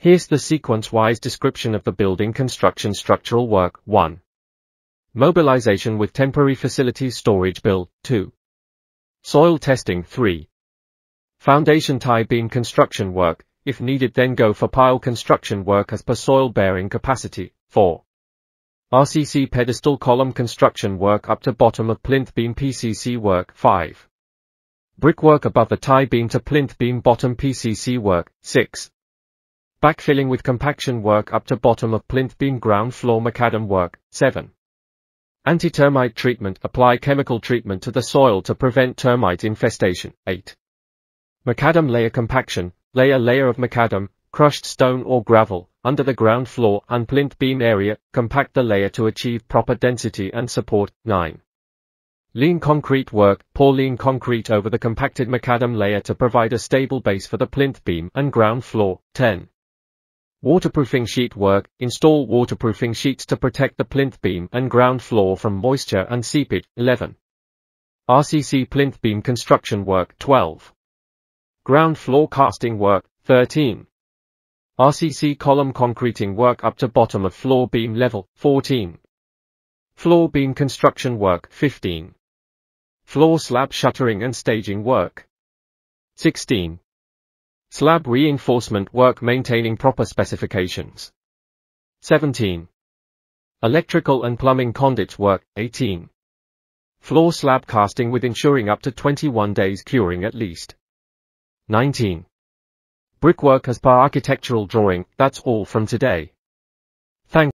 Here's the sequence-wise description of the building construction structural work. 1. Mobilization with temporary facilities storage build. 2. Soil testing. 3. Foundation tie beam construction work, if needed then go for pile construction work as per soil bearing capacity. 4. RCC pedestal column construction work up to bottom of plinth beam PCC work. 5. Brickwork above the tie beam to plinth beam bottom PCC work. 6. Backfilling with compaction work up to bottom of plinth beam ground floor macadam work. 7. Anti-termite treatment, apply chemical treatment to the soil to prevent termite infestation. 8. Macadam layer compaction, lay a layer of macadam, crushed stone or gravel, under the ground floor and plinth beam area, compact the layer to achieve proper density and support. 9. Lean concrete work, pour lean concrete over the compacted macadam layer to provide a stable base for the plinth beam and ground floor. 10. Waterproofing sheet work, install waterproofing sheets to protect the plinth beam and ground floor from moisture and seepage. 11. RCC plinth beam construction work. 12. Ground floor casting work. 13. RCC column concreting work up to bottom of floor beam level. 14. Floor beam construction work. 15. Floor slab shuttering and staging work. 16. Slab reinforcement work maintaining proper specifications. 17. Electrical and plumbing conduits work. 18. Floor slab casting with ensuring up to 21 days curing at least. 19. Brickwork as per architectural drawing. That's all from today. Thanks.